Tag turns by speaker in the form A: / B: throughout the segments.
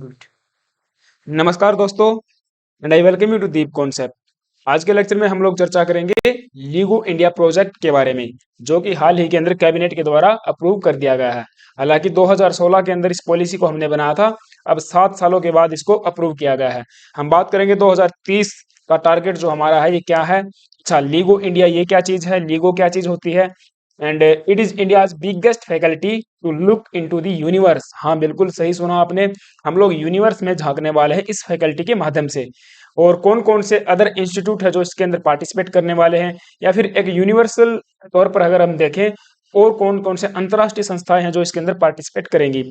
A: Good. नमस्कार दोस्तों, and I welcome you to deep concept. आज के लेक्चर में हम लोग चर्चा करेंगे लीगो इंडिया प्रोजेक्ट के बारे में, जो कि हाल ही के अंदर कैबिनेट के द्वारा अप्रूव कर दिया गया है। हालांकि 2016 के अंदर इस पॉलिसी को हमने बनाया था, अब 7 सालों के बाद इसको अप्रूव किया गया है। हम बात करेंगे 2030 का टारगेट जो हमारा है ये क्या है। अच्छा, लीगो इंडिया ये क्या चीज है, लीगो क्या चीज होती है। And it is India's biggest faculty to look into the universe. हाँ, बिल्कुल सही सुना आपने, हम लोग यूनिवर्स में झांकने वाले हैं इस फैकल्टी के माध्यम से। और कौन कौन से अदर इंस्टीट्यूट है जो इसके अंदर पार्टिसिपेट करने वाले हैं, या फिर एक यूनिवर्सल तौर पर अगर हम देखें, और कौन कौन से अंतर्राष्ट्रीय संस्थाएं हैं जो इसके अंदर पार्टिसिपेट करेंगी,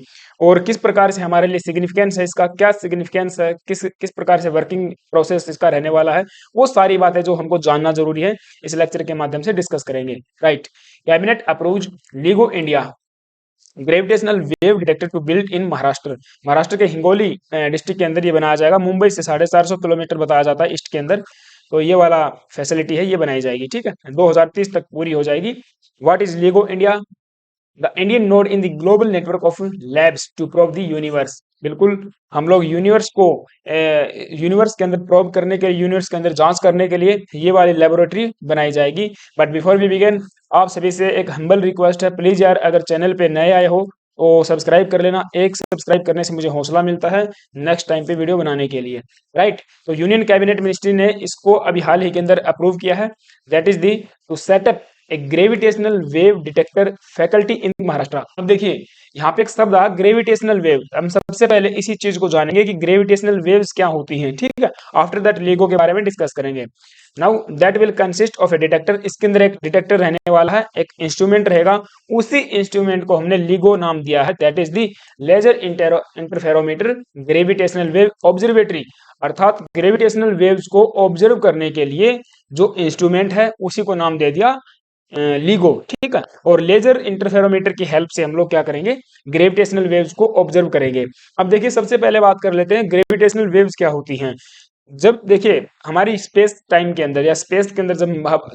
A: और किस प्रकार से हमारे लिए सिग्निफिकेंस है, इसका क्या सिग्निफिकेंस है, किस किस प्रकार से वर्किंग प्रोसेस इसका रहने वाला है, वो सारी बातें जो हमको जानना जरूरी है इस लेक्चर के माध्यम से डिस्कस करेंगे। Right. Cabinet approved LIGO India gravitational wave detector to build in Maharashtra. Maharashtra के हिंगोली डिस्ट्रिक्ट के अंदर ये बनाया जाएगा। मुंबई से 450 किलोमीटर बताया जाता है ईस्ट के अंदर। तो ये वाला फैसिलिटी है, ये बनाई जाएगी। ठीक है, 2030 तक पूरी हो जाएगी। What is LIGO India? The Indian node in the global network of labs to probe the universe. बिल्कुल, हम लोग यूनिवर्स को यूनिवर्स के अंदर प्रोब करने के लिए, यूनिवर्स के अंदर जांच करने के लिए ये वाली लेबोरेटरी बनाई जाएगी। बट बिफोर वी बिगिन, आप सभी से एक हम्बल रिक्वेस्ट है, प्लीज यार अगर चैनल पे नए आए हो तो सब्सक्राइब कर लेना। एक सब्सक्राइब करने से मुझे हौसला मिलता है नेक्स्ट टाइम पे वीडियो बनाने के लिए। राइट। तो यूनियन कैबिनेट मिनिस्ट्री ने इसको अभी हाल ही के अंदर अप्रूव किया है। That is the to set up a gravitational wave detector faculty in Maharashtra. अब देखिए, यहाँ पे एक शब्द आ ग्रेविटेशनल वेव। हम सबसे पहले इसी चीज को जानेंगे कि ग्रेविटेशनल वेव्स क्या होती हैं। ठीक है, आफ्टर दैट लीगो के बारे में डिस्कस करेंगे। Now that will consist of A detector. इसके अंदर एक डिटेक्टर रहने वाला है, एक इंस्ट्रूमेंट रहेगा। उसी इंस्ट्रूमेंट को हमने लीगो नाम दिया है। That is the laser interferometer gravitational wave observatory. अर्थात ग्रेविटेशनल वेव्स को ऑब्जर्व करने के लिए जो इंस्ट्रूमेंट है उसी को नाम दे दिया लीगो। ठीक है, और लेजर इंटरफेरोमीटर की हेल्प से हम लोग क्या करेंगे, ग्रेविटेशनल वेव्स को ऑब्जर्व करेंगे। अब देखिए, सबसे पहले बात कर लेते हैं ग्रेविटेशनल वेव्स क्या होती हैं। जब देखिए हमारी स्पेस टाइम के अंदर या स्पेस के अंदर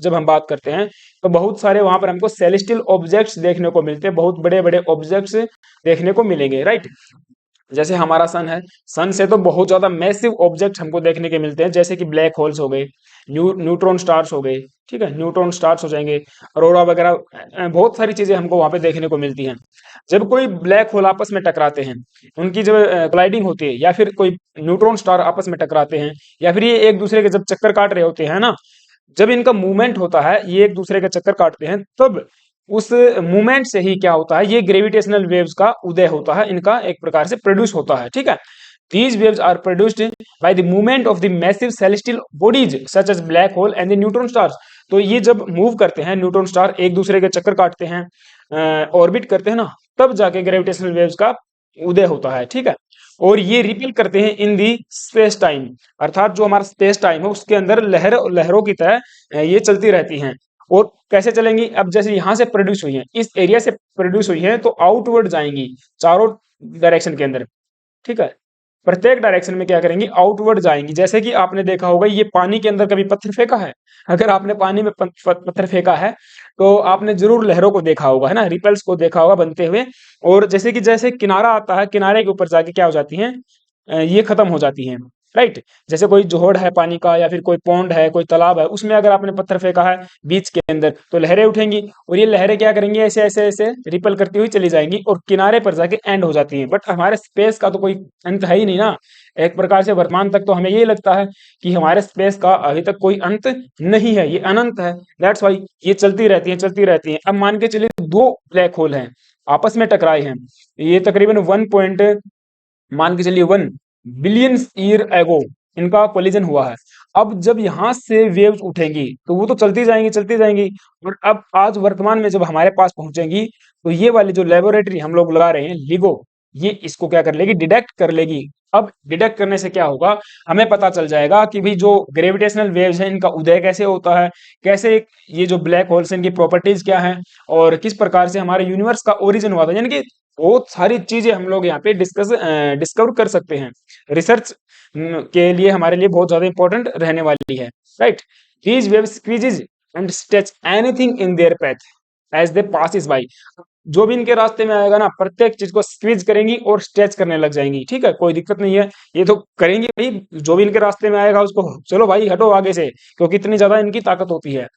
A: जब हम बात करते हैं, तो बहुत सारे वहां पर हमको सेलेस्टियल ऑब्जेक्ट्स देखने को मिलते हैं, बहुत बड़े बड़े ऑब्जेक्ट्स देखने को मिलेंगे। राइट। जैसे हमारा सन है, सन से तो बहुत ज्यादा मैसिव ऑब्जेक्ट हमको देखने के मिलते हैं, जैसे कि ब्लैक होल्स हो गए, न्यूट्रॉन स्टार्स हो गए। ठीक है, न्यूट्रॉन स्टार्स हो जाएंगे, अरोरा वगैरह, बहुत सारी चीजें हमको वहां पे देखने को मिलती हैं। जब कोई ब्लैक होल आपस में टकराते हैं, उनकी जब क्लाइडिंग होती है, या फिर कोई न्यूट्रॉन स्टार आपस में टकराते हैं, या फिर ये एक दूसरे के जब चक्कर काट रहे होते हैं ना, जब इनका मूवमेंट होता है, ये एक दूसरे के चक्कर काटते हैं, तब उस मूवमेंट से ही क्या होता है, ये ग्रेविटेशनल वेव्स का उदय होता है, इनका एक प्रकार से प्रोड्यूस होता है। ठीक है, these waves are produced by the movement of the massive celestial bodies such as black hole and the neutron stars। तो ये जब मूव करते हैं, न्यूट्रॉन स्टार एक दूसरे के चक्कर काटते हैं, ऑर्बिट करते हैं ना, तब जाके ग्रेविटेशनल वेव्स का उदय होता है। ठीक है, और ये रिपील करते हैं इन दी स्पेस टाइम। अर्थात जो हमारा स्पेस टाइम है उसके अंदर लहरों की तरह ये चलती रहती हैं। और कैसे चलेंगी, अब जैसे यहां से प्रोड्यूस हुई है, इस एरिया से प्रोड्यूस हुई है, तो आउटवर्ड जाएंगी चारों डायरेक्शन के अंदर। ठीक है, प्रत्येक डायरेक्शन में क्या करेंगी, आउटवर्ड जाएंगी। जैसे कि आपने देखा होगा, ये पानी के अंदर कभी पत्थर फेंका है? अगर आपने पानी में पत्थर फेंका है तो आपने जरूर लहरों को देखा होगा, है ना, रिपल्स को देखा होगा बनते हुए। और जैसे किनारा आता है, किनारे के ऊपर जाके क्या हो जाती हैं, ये खत्म हो जाती हैं। राइट। जैसे कोई जोहड़ है पानी का, या फिर कोई पौंड है, कोई तालाब है, उसमें अगर आपने पत्थर फेंका है बीच के अंदर, तो लहरें उठेंगी, और ये लहरें क्या करेंगी, ऐसे ऐसे ऐसे रिपल करती हुई चली जाएंगी और किनारे पर जाके एंड हो जाती हैं। बट हमारे स्पेस का तो कोई अंत है ही नहीं ना। एक प्रकार से वर्तमान तक तो हमें ये लगता है कि हमारे स्पेस का अभी तक कोई अंत नहीं है, ये अनंत है। दैट्स वाई ये चलती रहती हैं, चलती रहती हैं। अब मान के चलिए दो ब्लैक होल हैं, आपस में टकराए हैं, ये तकरीबन मान के चलिए 1 बिलियन ईयर एगो इनका कोलिजन हुआ है। अब जब यहां से वेव्स उठेंगी तो वो तो चलती जाएंगी, चलती जाएंगी, और अब आज वर्तमान में जब हमारे पास पहुंचेंगी, तो ये वाली जो लेबोरेटरी हम लोग लगा रहे हैं लीगो, ये इसको क्या कर लेगी, डिटेक्ट कर लेगी। अब डिटेक्ट करने से क्या होगा, हमें पता चल जाएगा कि भाई जो ग्रेविटेशनल वेव्स हैं इनका उदय कैसे होता है, कैसे ये जो ब्लैक होल्स हैं इनकी प्रॉपर्टीज क्या हैं, और किस प्रकार से हमारे यूनिवर्स का ओरिजिन हुआ था। यानी कि बहुत सारी चीजें हम लोग यहाँ पे डिस्कवर कर सकते हैं। रिसर्च के लिए हमारे लिए बहुत ज्यादा इंपॉर्टेंट रहने वाली है। Right. These wave squeezes and stretch anything in their path as they passes by. जो भी इनके रास्ते में आएगा ना, प्रत्येक चीज को स्क्वीज करेंगी और स्ट्रेच करने लग जाएंगी। ठीक है, कोई दिक्कत नहीं है, ये तो करेंगी भाई, जो भी इनके रास्ते में आएगा उसको चलो भाई हटो आगे से, क्योंकि इतनी ज्यादा इनकी ताकत होती है।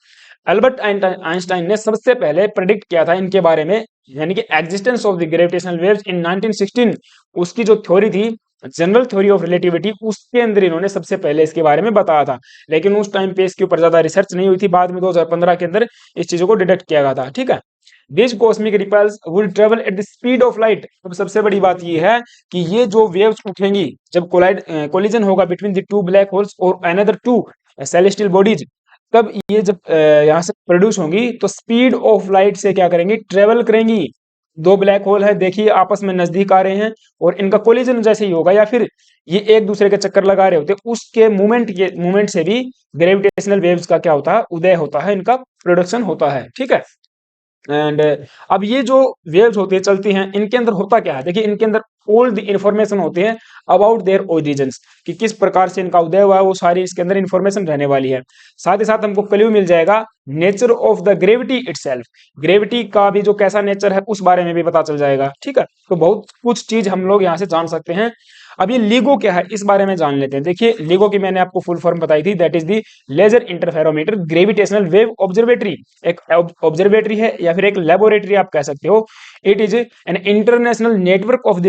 A: अल्बर्ट आइंस्टाइन ने सबसे पहले प्रेडिक्ट किया था इनके बारे में, यानी कि existence of the gravitational waves in 1916। उसकी जो थ्योरी थी, जनरल थ्योरी ऑफ रिलेटिविटी, उसके अंदर इन्होंने सबसे पहले इसके बारे में बताया था। लेकिन उस टाइम पे इसके ऊपर ज्यादा रिसर्च नहीं हुई थी, बाद में 2015 के अंदर इस चीजों को डिटेक्ट किया गया था। ठीक है, this cosmic ripples will travel at the speed of light. अब सबसे बड़ी बात ये है कि ये जो वेव्स उठेंगी, जब कोलिजन होगा between the two black holes और अनदर टू सेलेस्टियल बॉडीज, तब ये जब यहाँ से प्रोड्यूस होंगी तो स्पीड ऑफ लाइट से क्या करेंगी, ट्रेवल करेंगी। दो ब्लैक होल है, देखिए आपस में नजदीक आ रहे हैं, और इनका कोलिजन जैसे ही होगा या फिर ये एक दूसरे के चक्कर लगा रहे होते, उसके मूवमेंट से भी ग्रेविटेशनल वेव्स का क्या होता है, उदय होता है, इनका प्रोडक्शन होता है। ठीक है, एंड अब ये जो वेव्स होती है चलती हैं, इनके अंदर होता क्या है, देखिए इनके अंदर ऑल द इंफॉर्मेशन होती है अबाउट देयर ओरिजिन्स, कि किस प्रकार से इनका उदय हुआ है, वो सारी इसके अंदर इंफॉर्मेशन रहने वाली है। साथ ही साथ हमको क्लू मिल जाएगा nature of the gravity itself, gravity का भी जो कैसा नेचर है उस बारे में भी पता चल जाएगा। ठीक है, तो बहुत कुछ चीज हम लोग यहाँ से जान सकते हैं। अब ये LIGO क्या है, इस बारे में जान लेते हैं। देखिए LIGO की मैंने आपको फुल फॉर्म बताई थी, that is the laser interferometer gravitational wave observatory. एक ऑब्जर्वेटरी है या फिर एक लेबोरेटरी आप कह सकते हो। It is an international network of the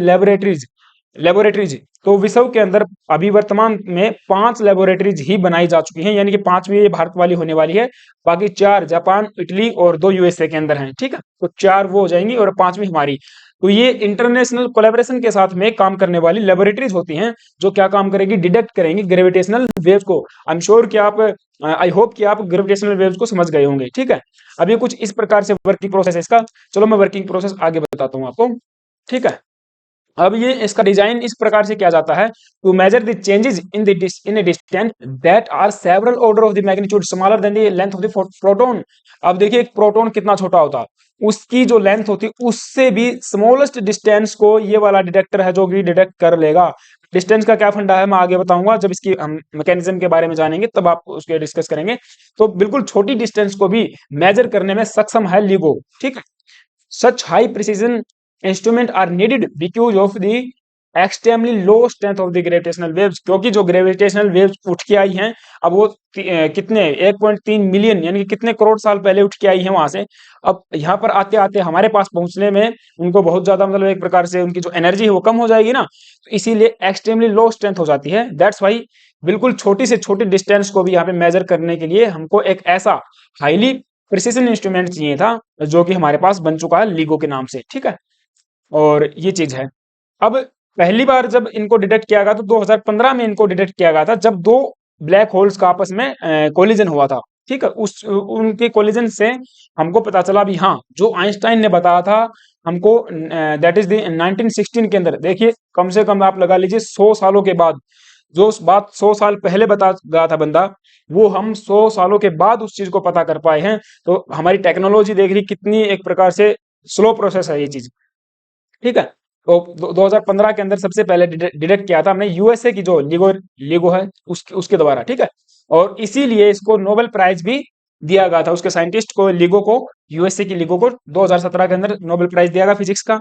A: laboratories. तो विश्व के अंदर अभी वर्तमान में 5 लेबोरेटरीज ही बनाई जा चुकी हैं, यानी कि 5वीं ये भारत वाली होने वाली है, बाकी 4 जापान, इटली और 2 USA के अंदर हैं। ठीक है, तो 4 वो हो जाएंगी और 5वीं हमारी। तो ये इंटरनेशनल कोलैबोरेशन के साथ में काम करने वाली लेबोरेटरीज होती हैं, जो क्या काम करेगी, डिटेक्ट करेंगी ग्रेविटेशनल वेव्स को। आई एम श्योर कि आप, आई होप कि आप ग्रेविटेशनल वेव्स को समझ गए होंगे। ठीक है, अब ये कुछ इस प्रकार से वर्किंग प्रोसेस है इसका। चलो मैं वर्किंग प्रोसेस आगे बताता हूँ आपको। ठीक है, अब ये इसका डिजाइन इस प्रकार से किया जाता है, to measure the changes in distance that are several order of the magnitude smaller than the length of the proton. अब देखिए एक प्रोटॉन कितना छोटा होता है, उसकी जो लेंथ होती है उससे भी स्मॉलेस्ट डिस्टेंस को ये वाला डिटेक्टर है जो कि डिटेक्ट कर लेगा। डिस्टेंस का क्या फंडा है मैं आगे बताऊंगा, जब इसकी हम मैकेनिज्म के बारे में जानेंगे तब आप उसके डिस्कस करेंगे। तो बिल्कुल छोटी डिस्टेंस को भी मेजर करने में सक्षम है LIGO। ठीक है, such high precision instrument are needed because of the extremely low strength of the gravitational waves। क्योंकि जो ग्रेविटेशनल वेव्स उठ के आई हैं, अब वो कितने 1.3 मिलियन यानी कि कितने करोड़ साल पहले उठ के आई हैं वहां से। अब यहाँ पर आते आते हमारे पास पहुंचने में उनको बहुत ज्यादा, मतलब एक प्रकार से उनकी जो एनर्जी है वो कम हो जाएगी ना, तो इसीलिए एक्सट्रीमली लो स्ट्रेंथ हो जाती है। दैट्स वाई बिल्कुल छोटी से छोटी डिस्टेंस को भी यहाँ पे मेजर करने के लिए हमको एक ऐसा हाईली प्रिसिशन इंस्ट्रूमेंट चाहिए था, जो कि हमारे पास बन चुका है LIGO के नाम से। ठीक है, और ये चीज है। अब पहली बार जब इनको डिटेक्ट किया गया तो 2015 में इनको डिटेक्ट किया गया था, जब 2 ब्लैक होल्स का आपस में कोलिजन हुआ था। ठीक है, उस उनके कोलिजन से हमको पता चला भी, हाँ जो आइंस्टाइन ने बताया था हमको, दैट इज द 1916 के अंदर। देखिए कम से कम आप लगा लीजिए 100 सालों के बाद, जो उस बात 100 साल पहले बता गया था बंदा, वो हम 100 सालों के बाद उस चीज को पता कर पाए हैं। तो हमारी टेक्नोलॉजी देख रही कितनी एक प्रकार से स्लो प्रोसेस है ये चीज। ठीक है, तो 2015 के अंदर सबसे पहले डिटेक्ट किया था हमने USA की जो LIGO है उसके द्वारा। ठीक है, और इसीलिए इसको नोबेल प्राइज भी दिया गया था, उसके साइंटिस्ट को LIGO को, USA की LIGO को 2017 के अंदर नोबेल प्राइज दिया गया फिजिक्स का।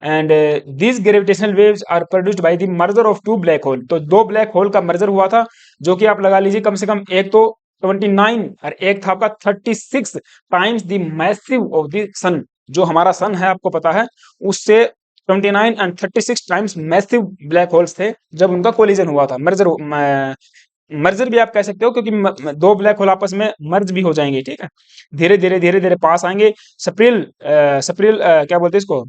A: And this gravitational waves are produced by the merger of 2 black hole. तो 2 ब्लैक होल का मर्जर हुआ था, जो कि आप लगा लीजिए कम से कम एक तो 29 और एक था आपका 36 times the massive of the sun. जो हमारा सन है आपको पता है, उससे 29 and 36 times massive black holes थे जब उनका कोलिजन हुआ था। मर्जर भी आप कह सकते हो, क्योंकि 2 ब्लैक होल आपस में मर्ज भी हो जाएंगे। ठीक है, धीरे धीरे पास आएंगे, सप्रिल क्या बोलते हैं इसको,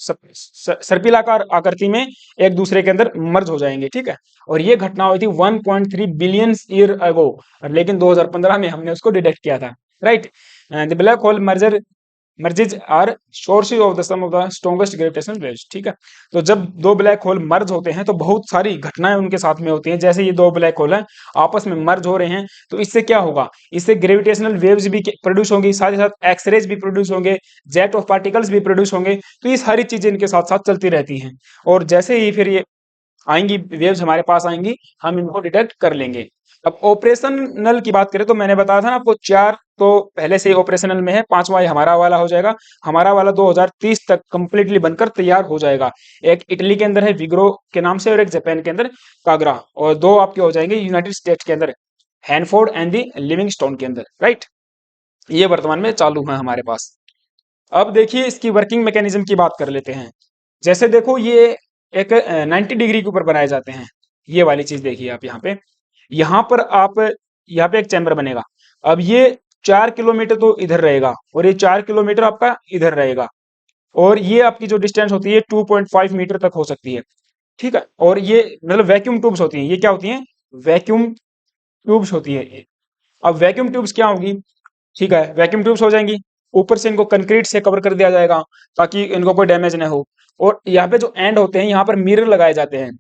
A: सर्पिलाकार आकृति में एक दूसरे के अंदर मर्ज हो जाएंगे। ठीक है, और ये घटना हुई थी 1.3 बिलियन ईयर अगो, लेकिन 2015 में हमने उसको डिटेक्ट किया था। Right, the black hole mergers are sources of the some of the strongest gravitational waves. ठीक है, तो जब 2 ब्लैक होल मर्ज होते हैं तो बहुत सारी घटनाएं उनके साथ में होती हैं। जैसे ये 2 ब्लैक होल हैं आपस में मर्ज हो रहे हैं, तो इससे क्या होगा, इससे ग्रेविटेशनल वेव्स भी प्रोड्यूस होंगी, साथ ही साथ एक्सरेज भी प्रोड्यूस होंगे, जेट ऑफ पार्टिकल्स भी प्रोड्यूस होंगे। तो ये सारी चीजें इनके साथ साथ चलती रहती हैं, और जैसे ही फिर ये आएंगी, वेव्स हमारे पास आएंगी, हम इनको डिटेक्ट कर लेंगे। अब ऑपरेशनल की बात करें तो मैंने बताया था ना आपको, चार तो पहले से ही ऑपरेशनल में है, पांचवा ये हमारा वाला हो जाएगा। हमारा वाला 2030 तक कंप्लीटली बनकर तैयार हो जाएगा। एक इटली के अंदर है विग्रो के नाम से, और एक जापान के अंदर कागरा, और दो आपके हो जाएंगे यूनाइटेड स्टेट्स के अंदर हैनफोर्ड एंड दी लिविंगस्टोन के अंदर, राइट। ये वर्तमान में चालू है हमारे पास। अब देखिए इसकी वर्किंग मैकेनिज्म की बात कर लेते हैं। जैसे देखो ये एक 90 डिग्री के ऊपर बनाए जाते हैं। ये वाली चीज देखिए आप यहाँ पर आप यहाँ पे एक चैम्बर बनेगा। अब ये 4 किलोमीटर तो इधर रहेगा, और ये 4 किलोमीटर आपका इधर रहेगा, और ये आपकी जो डिस्टेंस होती है 2.5 मीटर तक हो सकती है, ठीक है। और ये मतलब वैक्यूम ट्यूब्स होती हैं, ये क्या होती हैं, वैक्यूम ट्यूब्स होती है। अब वैक्यूम ट्यूब्स क्या होगी, ठीक है, वैक्यूम ट्यूब्स हो जाएंगी। ऊपर से इनको कंक्रीट से कवर कर दिया जाएगा ताकि इनको कोई डैमेज ना हो। और यहाँ पे जो एंड होते हैं यहाँ पर मिरर लगाए जाते हैं,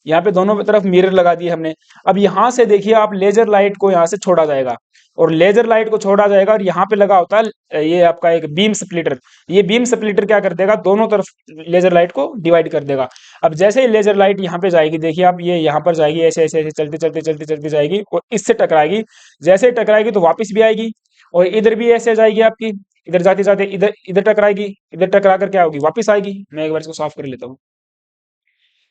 A: यहाँ पे दोनों तरफ मिरर लगा दिए हमने। अब यहाँ से देखिए आप, लेजर लाइट को यहाँ से छोड़ा जाएगा, और लेजर लाइट को छोड़ा जाएगा, और यहाँ पे लगा होता है ये आपका एक बीम स्प्लिटर। ये बीम स्प्लिटर क्या कर देगा, दोनों तरफ लेजर लाइट को डिवाइड कर देगा। अब जैसे ही लेजर लाइट यहाँ पे जाएगी, देखिए आप, ये यहाँ पर जाएगी, ऐसे ऐसे ऐसे चलते चलते चलते चलते जाएगी, और इससे टकराएगी। जैसे ही टकराएगी तो वापस भी आएगी, और इधर भी ऐसे जाएगी आपकी, इधर जाते जाते इधर इधर टकराएगी, इधर टकरा कर क्या होगी, वापस आएगी। मैं एक बार इसको साफ कर लेता हूँ।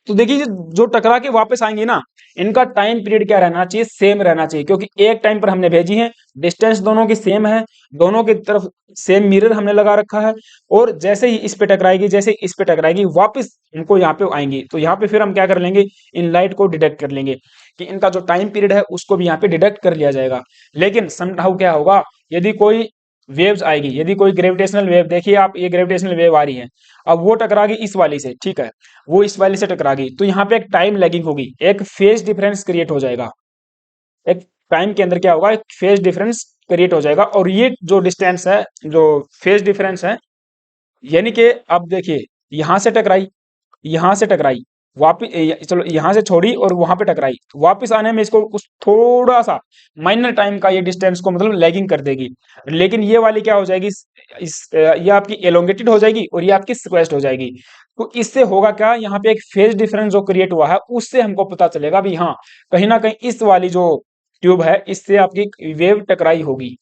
A: तो देखिए जो टकरा के वापस आएंगे ना, इनका टाइम पीरियड क्या रहना चाहिए, सेम रहना चाहिए, क्योंकि एक टाइम पर हमने भेजी है, डिस्टेंस दोनों की सेम है, दोनों की तरफ सेम मिरर हमने लगा रखा है। और जैसे ही इस पे टकराएगी, जैसे ही इस पे टकराएगी, वापस इनको यहाँ पे आएंगी, तो यहाँ पे फिर हम क्या कर लेंगे, इन लाइट को डिटेक्ट कर लेंगे कि इनका जो टाइम पीरियड है उसको भी यहाँ पे डिटेक्ट कर लिया जाएगा। लेकिन समहाउ क्या होगा, यदि कोई वेव्स आएगी, यदि कोई ग्रेविटेशनल वेव, देखिए आप, ये ग्रेविटेशनल वेव आ रही है, अब वो टकरा गई इस वाली से, ठीक है, वो इस वाली से टकरा गई, तो यहाँ पे एक टाइम लैगिंग होगी, एक फेज डिफरेंस क्रिएट हो जाएगा। एक टाइम के अंदर क्या होगा, एक फेज डिफरेंस क्रिएट हो जाएगा। और ये जो डिस्टेंस है, जो फेज डिफरेंस है, यानी कि अब देखिए, यहां से टकराई, यहां से टकराई, वापिस, चलो यहाँ से छोड़ी और वहां पे टकराई, तो वापिस आने में इसको कुछ थोड़ा सा माइनर टाइम का ये डिस्टेंस को मतलब लैगिंग कर देगी। लेकिन ये वाली क्या हो जाएगी, ये आपकी एलोंगेटेड हो जाएगी, और ये आपकी स्क्वेस्ट हो जाएगी। तो इससे होगा क्या, यहाँ पे एक फेज डिफरेंस जो क्रिएट हुआ है, उससे हमको पता चलेगा भी हाँ, कहीं ना कहीं इस वाली जो ट्यूब है, इससे आपकी वेव टकराई होगी।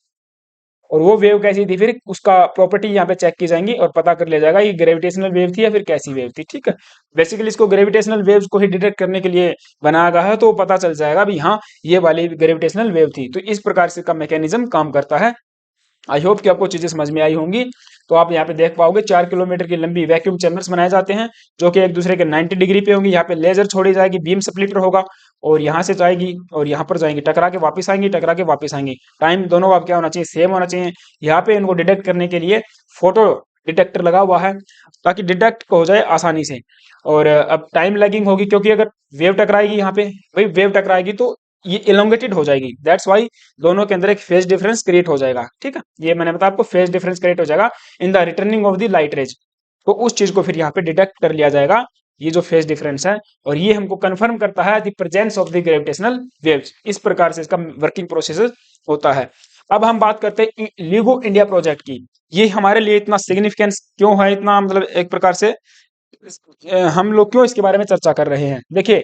A: और वो वेव कैसी थी, फिर उसका प्रॉपर्टी यहाँ पे चेक की जाएंगी, और पता कर लिया जाएगा ये ग्रेविटेशनल वेव थी या फिर कैसी वेव थी, ठीक है। बेसिकली इसको ग्रेविटेशनल वेव्स को ही डिटेक्ट करने के लिए बनाया गया है, तो पता चल जाएगा भी हाँ, ये वाली ग्रेविटेशनल वेव थी। तो इस प्रकार से का मैकेनिज्म काम करता है। आई होप कि आपको चीजें समझ में आई होंगी। तो आप यहाँ पे देख पाओगे 4 किलोमीटर की लंबी वैक्यूम चैम्बर्स बनाए जाते हैं, जो कि एक दूसरे के 90 डिग्री पे होंगी। यहाँ पे लेजर छोड़ी जाएगी, बीम स्प्लिटर होगा, और यहाँ से जाएगी और यहाँ पर जाएंगी, टकरा के वापस आएंगी, टकरा के वापस आएंगी। टाइम दोनों का क्या होना चाहिए, सेम होना चाहिए। यहाँ पे इनको डिटेक्ट करने के लिए फोटो डिटेक्टर लगा हुआ है, ताकि डिटेक्ट हो जाए आसानी से। और अब टाइम लैगिंग होगी, क्योंकि अगर वेव टकराएगी यहाँ पे, भाई वेव टकराएगी तो ये इलोंगेटेड हो जाएगी, दैट्स वाई दोनों के अंदर एक फेज डिफरेंस क्रिएट हो जाएगा, ठीक है। ये मैंने बताया आपको, फेज डिफरेंस क्रिएट हो जाएगा in the returning of the light rays. तो उस चीज को फिर यहाँ पे डिटेक्ट कर लिया जाएगा, ये जो फेज डिफरेंस है, और ये हमको कंफर्म करता है the presence of the gravitational waves. इस प्रकार से इसका वर्किंग प्रोसेस होता है। अब हम बात करते हैं लिगो इंडिया प्रोजेक्ट की। ये हमारे लिए इतना सिग्निफिकेंस क्यों है, इतना मतलब एक प्रकार से हम लोग क्यों इसके बारे में चर्चा कर रहे हैं। देखिए,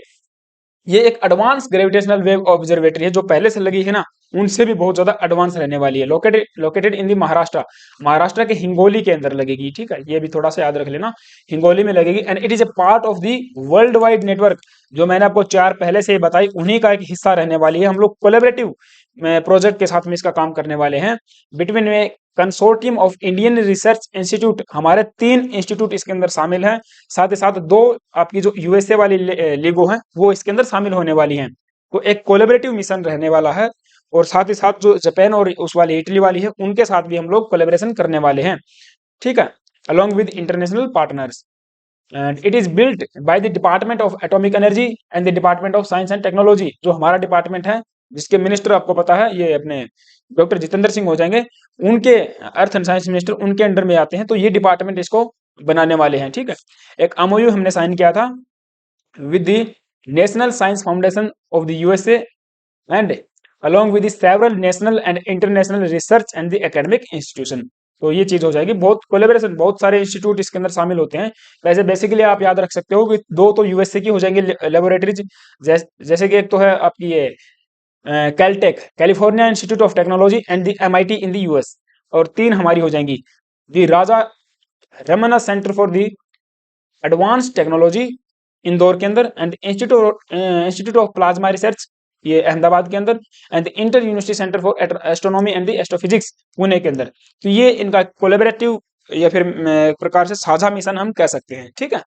A: ये एक एडवांस ग्रेविटेशनल वेव ऑब्जर्वेटरी है, जो पहले से लगी है ना, उनसे भी बहुत ज्यादा एडवांस रहने वाली है। लोकेटेड लोकेटेड इन दी महाराष्ट्र, महाराष्ट्र के हिंगोली के अंदर लगेगी, ठीक है। ये भी थोड़ा सा याद रख लेना, हिंगोली में लगेगी। And it is a part of the world wide network, जो मैंने आपको चार पहले से ही बताई, उन्हीं का एक हिस्सा रहने वाली है। हम लोग कोलेबरेटिव प्रोजेक्ट के साथ में इसका काम करने वाले हैं, बिटवीन में consortium of Indian research institute. हमारे 3 इंस्टीट्यूट इसके अंदर शामिल हैं, साथ ही साथ 2 आपकी जो यूएसए वाली लीगो है, वो इसके अंदर शामिल होने वाली हैं। तो एक कोलेबरेटिव मिशन रहने वाला है, और साथ ही साथ जो जापान और उस वाली इटली वाली है, उनके साथ भी हम लोग कोलेबरेशन करने वाले हैं, ठीक है, along with international partners. And it is built by the Department of Atomic Energy and the Department of Science and Technology, जो हमारा डिपार्टमेंट है, जिसके मिनिस्टर आपको पता है, ये अपने डॉक्टर जितेंद्र सिंह हो जाएंगे। उनके अर्थ एंड साइंस मिनिस्टर उनके अंडर में आते हैं, तो ये डिपार्टमेंट इसको बनाने वाले हैं, ठीक है। एक एमओयू हमने साइन किया था with the national science foundation of the USA, and along with the several national and international research and the academic institution। तो ये चीज हो जाएगी। बहुत कोलेबोरेशन, बहुत सारे इंस्टीट्यूट इसके अंदर शामिल होते हैं। वैसे बेसिकली आप याद रख सकते हो कि दो तो यूएसए की हो जाएंगी लेबोरेटरीज, जैसे कि एक तो है आपकी ये Caltech, California Institute of Technology and the MIT in the US, और तीन हमारी हो जाएंगी the Raja Ramanna centre for the advance technology Indore के अंदर, and institute of plasma research ये अहमदाबाद के अंदर, and inter university centre for astronomy and the astrophysics Pune के अंदर। तो ये इनका कोलेबरेटिव या फिर प्रकार से साझा मिशन हम कह सकते हैं, ठीक है।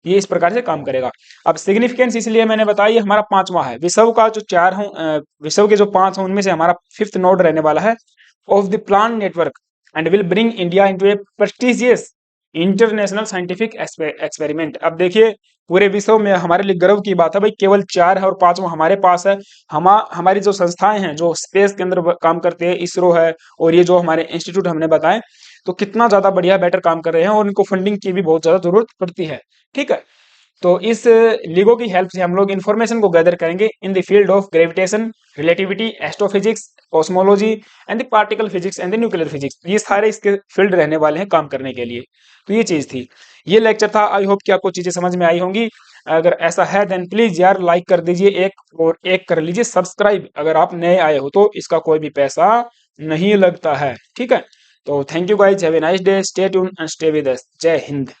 A: ये इस प्रकार से काम करेगा। अब सिग्निफिकेंस इसलिए मैंने बताया, ये हमारा पांचवा है। विश्व का जो विश्व के जो पांच हैं उनमें से हमारा फिफ्थ नोड रहने वाला है of the plan network, and will bring India into A prestigious international scientific experiment. अब देखिए पूरे विश्व में हमारे लिए गर्व की बात है भाई, केवल चार है और पांचवा हमारे पास है। हमारी जो संस्थाएं हैं जो स्पेस के अंदर काम करते हैं, इसरो है और ये जो हमारे इंस्टीट्यूट हमने बताए, तो कितना ज्यादा बढ़िया बेटर काम कर रहे हैं, और इनको फंडिंग की भी बहुत ज्यादा जरूरत पड़ती है, ठीक है। तो इस लिगो की हेल्प से हम लोग इन्फॉर्मेशन को गैदर करेंगे in the field of gravitation, relativity, astrophysics, cosmology and the particle physics and the nuclear physics. ये सारे इसके फील्ड रहने वाले हैं काम करने के लिए। तो ये चीज थी, ये लेक्चर था। आई होप कि आपको चीजें समझ में आई होंगी। अगर ऐसा है देन प्लीज यार लाइक कर दीजिए एक, और एक कर लीजिए सब्सक्राइब अगर आप नए आए हो, तो इसका कोई भी पैसा नहीं लगता है, ठीक है। तो thank you guys, have a nice day, stay tune and stay with us. जय हिंद।